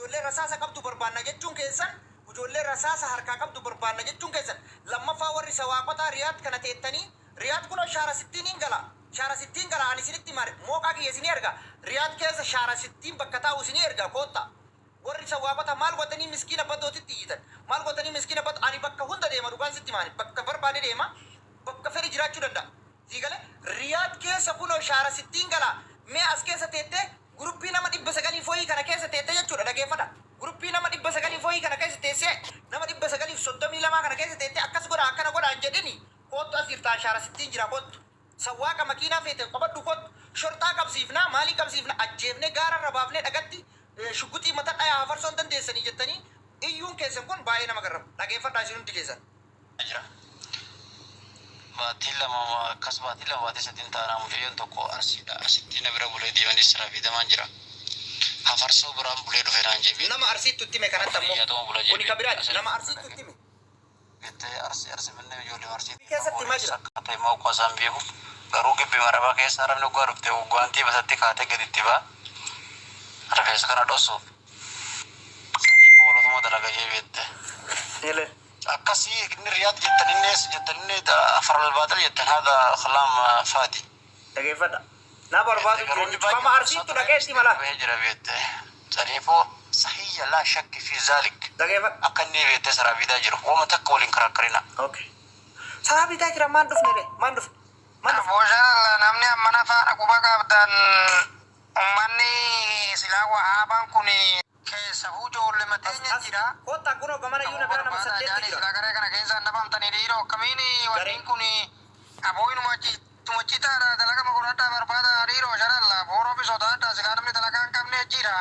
ijoollee rasaasa qabdu barbaanna jechuun keessan ijoollee rasaasa harkaa qabdu barbaanna jechuun keessan lammaffaa warri sawaaqotaa riyaad kana teettanii riyaad kun shaara sittiin gala ani isinitti mare mooqaa kiyya isinii erga riyaad keessa shaara sittiin bakka taa'u isinii erga kootta warri sawaaqota maal godhanii miskiina baddootitti iyyitan maal godhanii miskiina baddoo ani bakka hunda deema dhugaan sitti maani bakka barbaade deema bakka fedhi jiraachuu danda'a siigale riyaad keessa kunoo shaara sittiin gala mee as keessa teettee guruppii nama 900 foyii kana keessa teettee jechuudha dhageeffadha guruppii nama 900 foyii kana keessa teessee nama 932 kana keessa teettee akkas godha akkana godhaan jedhini koottu as jirtaan shaara sittiin jira koottu sawwaaqa makiinaa feete qabadhu koottu shortaa qabsiifnaa maalii qabsiifna ajjeefnee gaara rabaafnee dhagatti shuguxii mata dhayaa hafarsoon dandeessanii jettanii iyyuun keessan kun baay'ee nama garrabu dhageeffadhaa isin hundi keessan jira baatiin lama akkas baatiin lama baatii sadin taanaa mucayyoon tokko arsiidha arsitti na bira bulee deemanis sirraa fidamaan jira hafarsoo biraan bulee dhufe naan jebi nama arsiitti uttime kanatti ammoo kuni kabiraati nama arsiitti uttime jettee arsi minne ijoollee arsiitti keessatti maa jira akka ta'e maa uqqaasaan beeku garuu gibbi marabaa keessa arabni uggaa dhufte uggaantii basatti kaatee gaditti baa rafeessa kana dhosuuf sadii poolotuma dalaga jebeette akkasii inni riyaad jettan afar albaatal jettan haadha khalaam faati dhageeffadha na barbaadu mama arsiittu dhageetti mala jira beette sadiifoo sahiyya laa shakki fi zaalik dhageeffadha akka inni beette saraabiidaa jiru ooma takka waliin karakkarina saraabiidaa jira maan dhufne maan dhufne booshaa namni ammana faana quba qabdan ummanni silaa wahaabaan kun keessa ijoollee mateenya jira kotta kunoo gamana yuuna bira nama saddeetti jira silaa garee kana keessa nafamtanii dhiiroo akkamiin wanniin kun abooyinuma tumachitaadha dalaga makoradhaa barbaada dhiiroo sharalla booroo bisotaadha silaa namni dalagaa hin qabne jira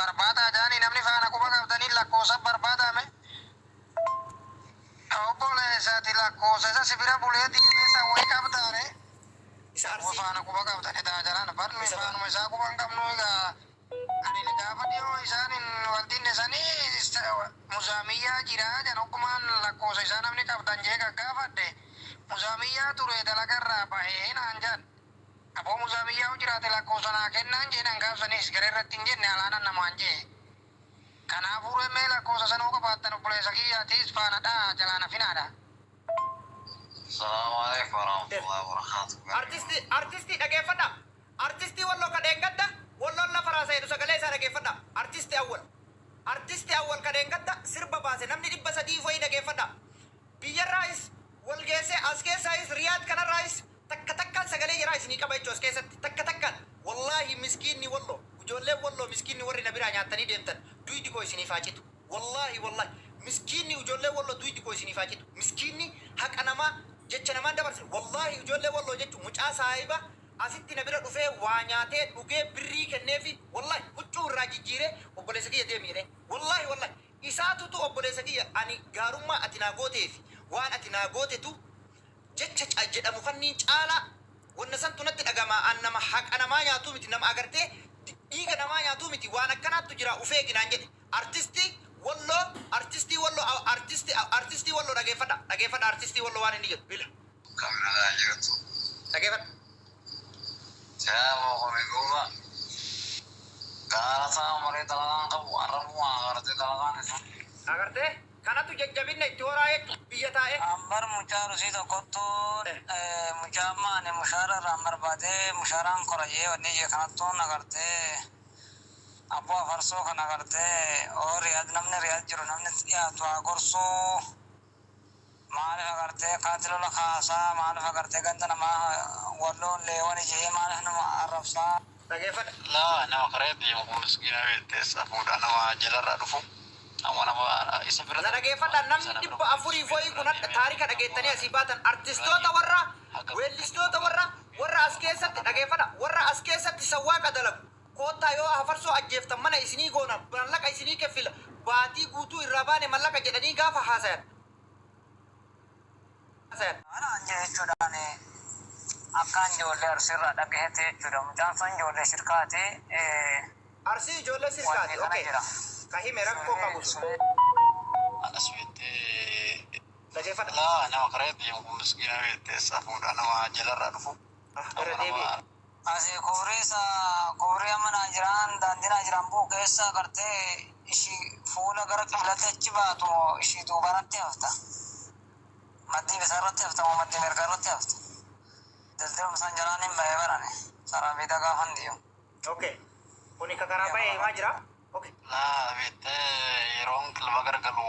barbaada jaanii namni faana quba qabdanii lakkoosa barbaadame obboleessaati lakkoosa isa sibira bulee diimeessa wayi qabdaane faana quba qabdanii taajalaan barmi faanuma isaa quba hin qabnu egaa ani gaafa dhiyoo isaanin waltinne sanii muzaamiyyaa jira jan okkumaan lakkoosa isaa namni qabdan jee gaggaafadhe muzaamiyyaa ture dalagarraa bahee naan jan aboo muzaamiyyaa jiraate lakkoosa naa kennaan jedhan gaafsanis gara irratti hin jenne alaanan namaan jee kanaafuu remmee lakkoosa sanuu qabaattan obboleessa kiyyaatis faanadhaa jalaana finaadha. Assalamu alaikum warahmatullahi wabarakatuh. Artisti dhageeffadha. Artisti walloo kadheen gadda walloon lafa raasaa jedhu sagalee isaa dhageeffadha. Artisti awwal kadheen gadda sirba baase namni 300 foyii dhageeffadha. Biyyarraayis wal geessee as keessaayis riyaad kanarraayis takka takkaan sagalee jiraa isinii qaba jechuu as keessatti takka takkaan wallaahi miskiinni walloo ijoolleen walloo miskiinni warri na biraa nyaatanii deemtan duydi koo isinii faacitu wallaahi miskiinni ijoolleen walloo duydi koo isinii faacitu miskiinni haqa namaa jecha namaan dabarse wallaahi ijoollee walloo jechu mucaa saahiba asitti na bira dhufee waa nyaatee dhugee birrii kenneefi wallaahi huccuu irraa jijjiiree obboleessa kiyya deemiire wallaahi isaatutu obboleessa kiyya ani gaarummaa ati naa gooteefi waan ati naa gootetu jecha jedhamu kanniin caalaa wanna santu natti dhagamaa an nama haqa namaa nyaatuu miti nama agartee dhiiga namaa nyaatuu miti waan akkanaattu jira ufee ginaan jedhe artistii walloo dhageeffadha artistii walloo waan inni jedhu bila Kamera jirtu. dhageeffadha Jaamoo komiguuma gaara isaa malee dalagaan qabu arrabu agartee dalagaan isa. agartee kanatu jajjabinna itti horaa'e biyya taa'e Ambar mucaa rusii tokkottu mucaa maane mushaara irraan barbaadee mushaaraan korayee wanni jee kanattuun agartee abboo afarsoo kan agartee oo riyaad namni riyaad jiru namni dhiyaatu haa gorsuu maaliif agartee kanatti lola kaasaa maaliif agartee ganda namaa walloon leewwan ijee maaliif nama arrabsaa. dhageeffadha Laa nama karee deemu kun miskiina beekteessa fuudha nama jalarraa dhufu. Nama isa bira na dhageeffadha namni 400 foyii kun taarika dhageettanii asii baatan artistoota warra weellistoota warra as keessatti dhageeffadha warra as keessatti sawwaaqa dalagu koottaa yoo hafarsoo ajjeeftan mana isinii goona mallaqa isinii keffila baatii guutuu irraa baane mallaqa jedhanii gaafa haasayan. Anaan jee jechuudhaan akkaan ijoollee arsiirraa dhagaheete jechuudha mucaan sun ijoollee shirkaati. Arsii ijoollee sirkaati okei kahime rakkoo qabu sun anas beektee dhageeffadha laa nama karee deemu kun miskiina beekteessa fuudha nama jalarraa dhufu. irra deebi'e Asii kubrii amma naa jiran daandii naa jiran buu keessa gartee ishii fuula gara qiblatti achi baatu ishii duubanatti hafta. Maddii bisaa irratti hafta moo maddii mirgaa irratti hafta. Daldaluma isaan jalaan hin bahee barane. Saraabii dhagaa fandiyo. Okay. Kuni kakaraa bahee maa jira? Okay. Laa beektee yeroon qilba gargalu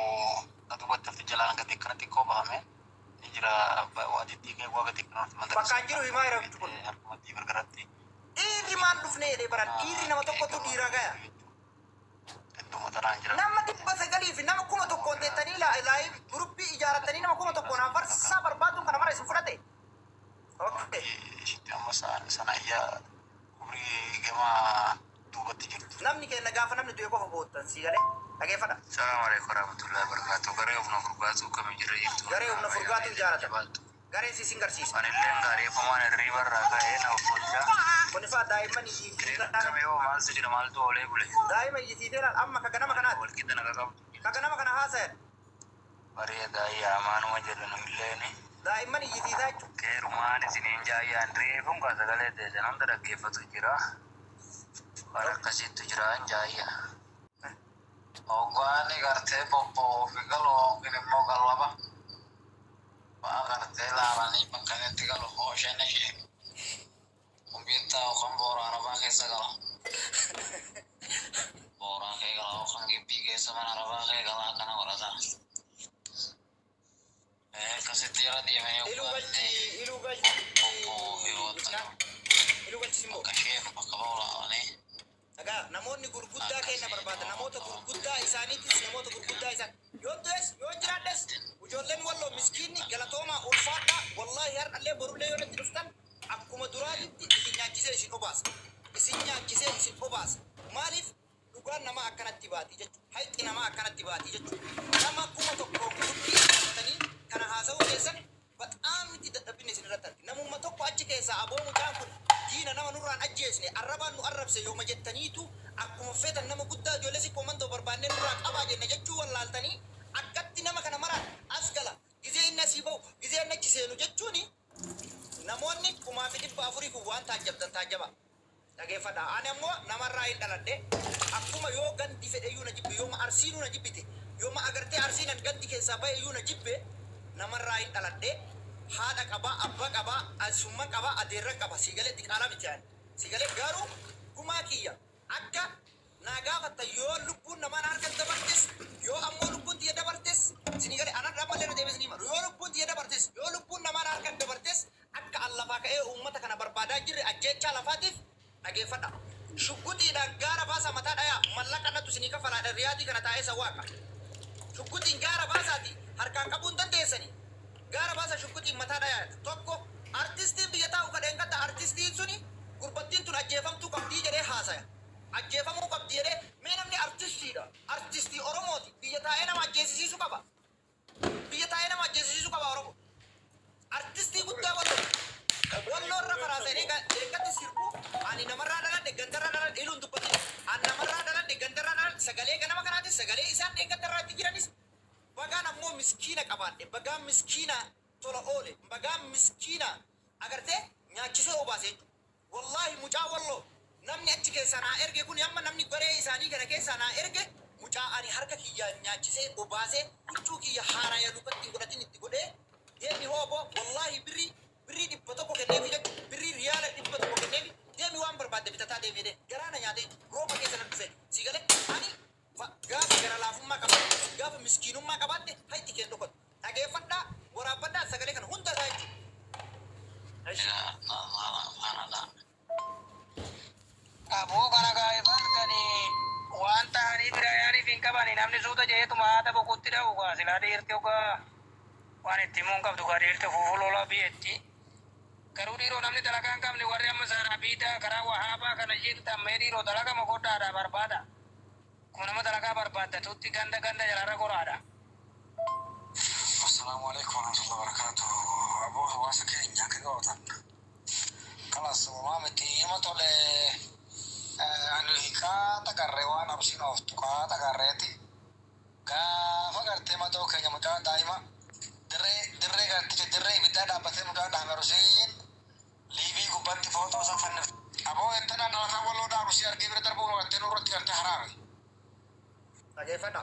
adubatti hafti jalaan gadi kanatti koo bahame. Jira waaditti kee waa gadi kanatti mandara. Bakkaan jiru himaa jira kun. Maddii mirgaratti. Dhiirri maan dhufnee jedhee baran dhiirri nama tokkotu dhiiraa gaya. Hedduu mataraan jira. Nama 900 fi nama 1000 teettanii laayii guruppii ijaarratanii nama 1000 naaf farsaa barbaaduun kana mara isin fudhate. Okay. Ishitti amma sana iyyaa kubrii gamaa duubatti jirtu. Namni kenna gaafa namni du'e qofa boottan sii galee dhageeffadha. Salaamu alaikum warahmatullahi wabarakatuh. Garee humna furgaatu kami jira jirtu. Garee humna furgaatu ijaarrata. Garee siisin garsiisa. Anilleen gaarii kumaan hirriiba irraa ka'ee na bulchaa. Kun ifaa daa'imman iyyii Kami yoo maaltu jira maaltu oolee bule. daa'ima iyyisiiteedhaan amma ka ganama kanaati. Walqixa naga qabdu. Ka ganama kana haasayan Bareedaa yaamaanuma jedhanu illeeni. daa'imman iyyisiisaa jechuudha. Keerumaan isiniin jaayyaan reefuun kan sagalee teessan hunda dhaggeeffatu jira. Waan akkasiitu jira hin jaayyaa. Hoggaani gartee bobba'uu fi galuu yookiin immoo galwaba. Waa gartee laalanii bakka itti galu hooshaan ishee. Kumbiittaa yookaan boora arabaa keessa gala. Booraa kee gala yookaan gibbii keessa mana arabaa kee gala akkana godhatan. Akkasitti jala deemee Iluu galchi bobba'uu fi wanta simboo. bakka ishee bakka boola'anii. Dhagaa namoonni gurguddaa kenna barbaada namoota gurguddaa isaaniitis namoota gurguddaa isaan yoo du'es yoo jiraadhes ijoolleen walloo miskiinni galatoomaa ulfaadhaa wallaahi har'allee borullee yoo natti dhuftan akkuma duraatitti isin nyaachisee isin obaasa maaliif dhugaan namaa akkanatti baati jechuudha hayxi namaa akkanatti baati jechuudha nama 1000 gurguddii fudhatanii kana haasa'uu keessan baxaam itti dadhabbiin isin irratti argi namummaa tokko achi keessaa aboo mucaan kun diina nama nurraan ajjeesne arrabaan nu arrabse yooma jettaniitu akkuma feetan nama guddaa ijoollee si komandoo barbaannee nurraa qabaa jenne jechuu wallaaltanii akkatti nama kana maraan as gala gizee inni asii ba'u gizee inni achi seenu jechuuni namoonni 400,000 kun waan taajjabdan taajjaba dhageeffadha ani ammoo namarraa hin dhaladhe akkuma yoo gandi fedheyyuu na jibbe yooma arsiinuu na jibbite yooma agartee arsiinan gandi keessaa ba'eyyuu na jibbe namarraa hin dhaladhe haadha qabaa abbaa qabaa asumma qabaa adeerra qaba sigalee xiqqaala miti sigalee garuu gumaa kiyya akka naa gaafatta yoo lubbuun namaan harkan dabartes yoo ammoo lubbuun tiyya dabartes sinigalee anan rammallee na deebisanii maru yoo lubbuun tiyya dabartes yoo lubbuun namaan harkan dabartes akka allafaa ka'ee uummata kana barbaadaa jirre ajjeechaa lafaatiif dhageeffadha shugguxiidhaan gaara baasa mataa dhayaa mallaqa natu sinii kafalaadha riyaatii kana taa'ee sawwaaqa shugguxiin gaara baasaati harkaan qabuun dandeessanii gaara baasa shugguxiin mataa dhayaa tokko artistiin biyya taa'u kadheen gadda artistiin suni gurbattiin tun ajjeefamtuu qabdii jedhee haasaya ajjeefamuu qabdii jedhee mee namni artistiidha artistii oromooti biyya taa'ee nama ajjeesisiisu qaba biyya taa'ee nama ajjeesisiisu qaba oromo artistii guddaa walloo irra faraasanii eeggatti sirbu ani namarraa dhaladhe gandarraa dhaladhe iluun dubbatin ani namarraa dhaladhe gandarraa dhaladhe sagalee ganama kanaatis sagalee isaan eeggattarraa itti jiranis bagaan ammoo miskiina qabaadhe bagaan miskiina tola oole bagaan miskiina agartee nyaachisee obaase jechuudha wallaahi mucaa walloo namni achi keessaa naa erge kun amma namni goree isaanii kana keessaa naa erge mucaa ani harka kiyya nyaachisee obaasee huccuu kiyya haaraya lukatti godhatin itti godhee deemi hoobo wallaahi birrii 100 kenneefi jechuudha birrii riyaala 100 kenneefi deemi waan barbaadde bitataa deemee garaana nyaatee rooba keessa na dhufe sigalee ani gaafa gara laafummaa qabaadde gaafa miskiinummaa qabaadde hayti keen tokkotu dhageeffadhaa waraabbadhaa sagalee kana hunda isaa jechuudha. Aboo kana gaa'ifan kani waan ta'anii bira yaaniif hin qabani namni suuta jeetuma haata bokutti dha'u gaa silaa dhiirti ogaa waan itti himuun qabdu gaa dhiirti fuufulolaa biyyetti. Garuu dhiiroo namni dalagaa hin qabne warri amma saaraa biidaa karaa wahaabaa kana jirtan mee dhiiroo dalaga makodhaadhaa barbaada. Kun nama dalagaa barbaaddatutti ganda jalaarra goraadha. Assalaamu alaikum warahmatullahi wabarakatuh. Aboo hawaasa keenya akka gootan. Kalas uumaa miti hima tole ani hiikaa tagarree waan absiin ooftu kaa tagarreeti. Gaafa gartee matoo keenya mucaa daa'ima dirree gartee dirree ibiddaa dhaabbatee mucaa dhaamerusiin liibii gubbatti footoo san fannifte. Aboo intana dhalataa walloodhaa Arusii argee bira darbuu qabattee nurratti gartee haraame. Dhageeffadha.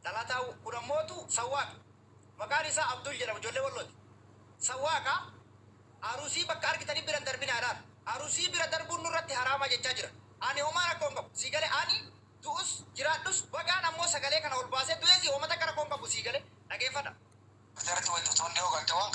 Dhalataa kun ammootu Sawwaaqa. Maqaan isaa Abdul jedhama ijoollee wallooti. Sawwaaqa Arusii bakka argitanii bira darbinaadhaan. Arusii bira darbuun nurratti haraama jechaa jira. Ani homaa rakkoon qabu. Sii galee ani du'us jiraadhus bagaan ammoo sagalee kana ol baasee du'eesi hoomata akka rakkoon qabu sii galee dhageeffadha. Jarti wantoota hundee hoogaltee waan